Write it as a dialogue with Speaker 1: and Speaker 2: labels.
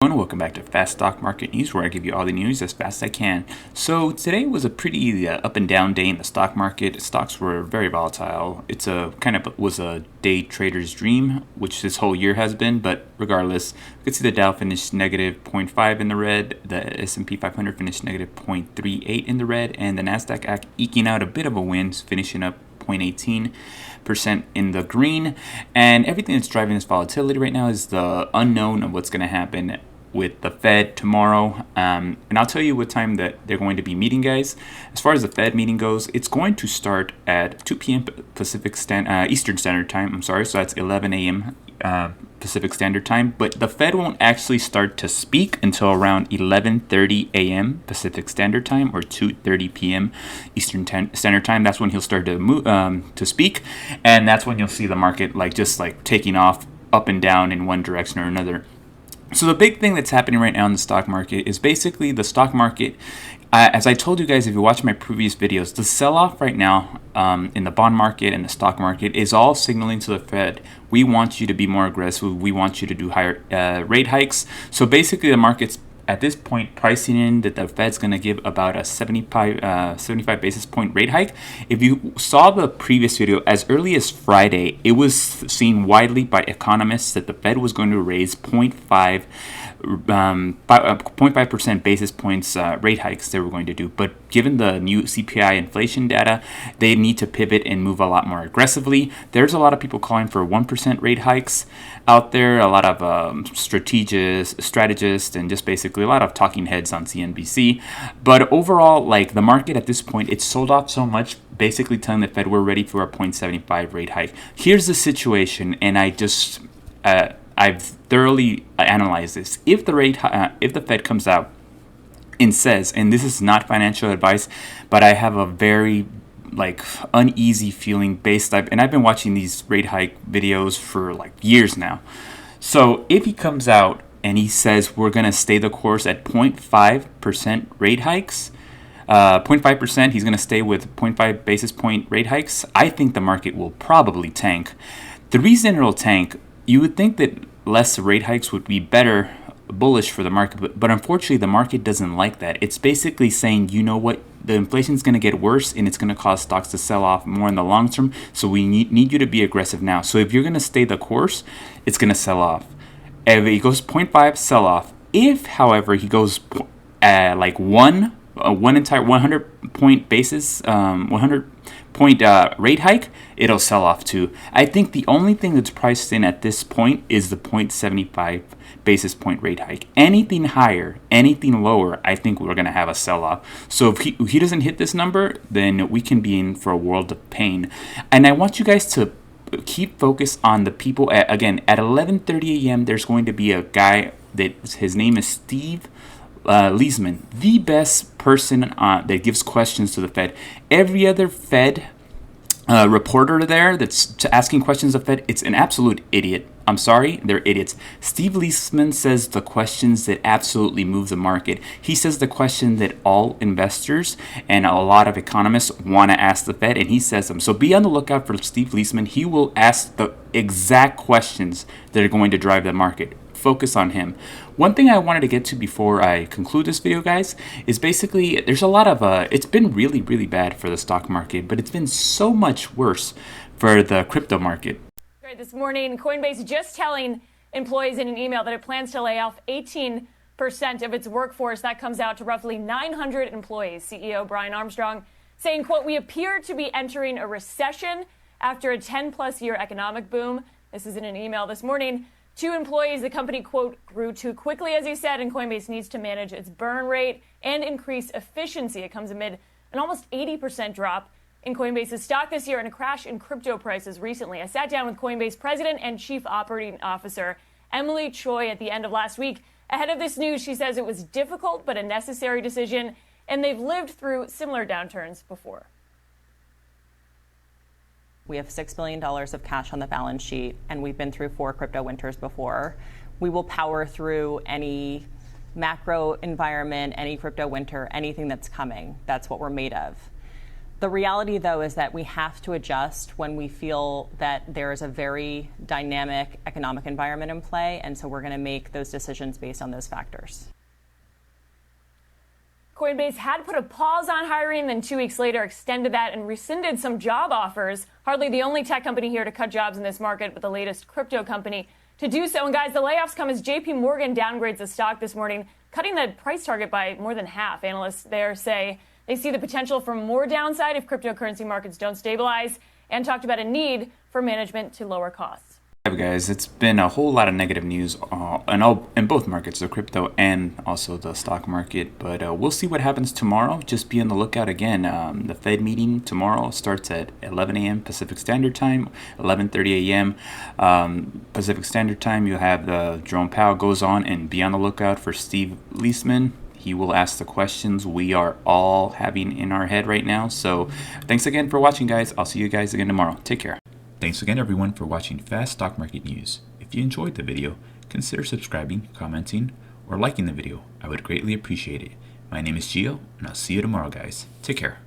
Speaker 1: Welcome back to Fast Stock Market News, where I give you all the news as fast as I can. So today was a pretty up and down day in the stock market. Stocks were very volatile. It's a kind of was a day trader's dream, which this whole year has been. But regardless, you can see the Dow finished negative 0.5 in the red, the S&P 500 finished negative 0.38 in the red, and the Nasdaq eking out a bit of a win, finishing up 0.18% in the green. And everything that's driving this volatility right now is the unknown of what's going to happen with the Fed tomorrow. And I'll tell you what time that they're going to be meeting, guys. As far as the Fed meeting goes, it's going to start at 2 p.m. Eastern Standard Time. So that's 11 a.m. Pacific Standard Time. But the Fed won't actually start to speak until around 11:30 a.m. Pacific Standard Time or 2:30 p.m. Eastern Standard Time. That's when he'll start to move to speak, and that's when you'll see the market just taking off up and down in one direction or another. So the big thing that's happening right now in the stock market is basically the stock market. As I told you guys, if you watch my previous videos, the sell-off right now in the bond market and the stock market is all signaling to the Fed, we want you to be more aggressive. We want you to do higher rate hikes. So basically the market's at this point pricing in that the Fed's going to give about a 75 basis point rate hike. If you saw the previous video, as early as Friday, it was seen widely by economists that the Fed was going to raise 0.5% basis points rate hikes they were going to do. But given the new CPI inflation data, they need to pivot and move a lot more aggressively. There's a lot of people calling for 1% rate hikes out there, a lot of strategists, and just basically a lot of talking heads on CNBC. But overall, the market at this point, it's sold off so much, basically telling the Fed we're ready for a 0.75 rate hike. Here's the situation, and I've thoroughly analyzed this. If the Fed comes out and says, and this is not financial advice, but I have a very uneasy feeling and I've been watching these rate hike videos for years now. So if he comes out and he says we're going to stay the course at 0.5% rate hikes, 0.5%, he's going to stay with 0.5 basis point rate hikes, I think the market will probably tank. The reason it'll tank, you would think that less rate hikes would be better, bullish for the market, but unfortunately the market doesn't like that. It's basically saying, you know what, the inflation is going to get worse and it's going to cause stocks to sell off more in the long term, so we need you to be aggressive now. So if you're going to stay the course, it's going to sell off. If he goes 0.5, sell off. If, however, he goes one entire 100 point basis, 100 point rate hike, it'll sell off too. I think the only thing that's priced in at this point is the 0.75 basis point rate hike. Anything higher, anything lower, I think we're going to have a sell-off. So if he doesn't hit this number, then we can be in for a world of pain. And I want you guys to keep focus on the people. At 11:30 a.m., there's going to be a guy that his name is Steve Leisman, the best person that gives questions to the Fed. Every other Fed reporter there that's asking questions of Fed, it's an absolute idiot. I'm sorry, they're idiots. Steve Leisman says the questions that absolutely move the market. He says the question that all investors and a lot of economists want to ask the Fed, and he says them. So be on the lookout for Steve Leisman. He will ask the exact questions that are going to drive the market. Focus on him. One thing I wanted to get to before I conclude this video, guys, is basically there's a lot of it's been really, really bad for the stock market, but it's been so much worse for the crypto market.
Speaker 2: This morning, Coinbase just telling employees in an email that it plans to lay off 18% of its workforce. That comes out to roughly 900 employees. CEO Brian Armstrong saying, quote, "We appear to be entering a recession after a 10-plus year economic boom." This is in an email this morning. 2 employees, the company, quote, "grew too quickly," as he said, and Coinbase needs to manage its burn rate and increase efficiency. It comes amid an almost 80% drop in Coinbase's stock this year and a crash in crypto prices recently. I sat down with Coinbase president and chief operating officer Emily Choi at the end of last week. Ahead of this news, she says it was difficult but a necessary decision, and they've lived through similar downturns before.
Speaker 3: We have $6 billion of cash on the balance sheet, and we've been through 4 crypto winters before. We will power through any macro environment, any crypto winter, anything that's coming. That's what we're made of. The reality, though, is that we have to adjust when we feel that there is a very dynamic economic environment in play, and so we're going to make those decisions based on those factors.
Speaker 2: Coinbase had put a pause on hiring, then 2 weeks later extended that and rescinded some job offers. Hardly the only tech company here to cut jobs in this market, but the latest crypto company to do so. And guys, the layoffs come as JP Morgan downgrades the stock this morning, cutting the price target by more than half. Analysts there say they see the potential for more downside if cryptocurrency markets don't stabilize, and talked about a need for management to lower costs.
Speaker 1: Hey guys, it's been a whole lot of negative news in both markets, the crypto and also the stock market. But we'll see what happens tomorrow. Just be on the lookout again. The Fed meeting tomorrow starts at 11 a.m. Pacific Standard Time, 11:30 a.m. Pacific Standard Time. You'll have Jerome Powell goes on, and be on the lookout for Steve Leisman. He will ask the questions we are all having in our head right now. So thanks again for watching, guys. I'll see you guys again tomorrow. Take care. Thanks again, everyone, for watching Fast Stock Market News. If you enjoyed the video, consider subscribing, commenting, or liking the video. I would greatly appreciate it. My name is Gio, and I'll see you tomorrow, guys. Take care.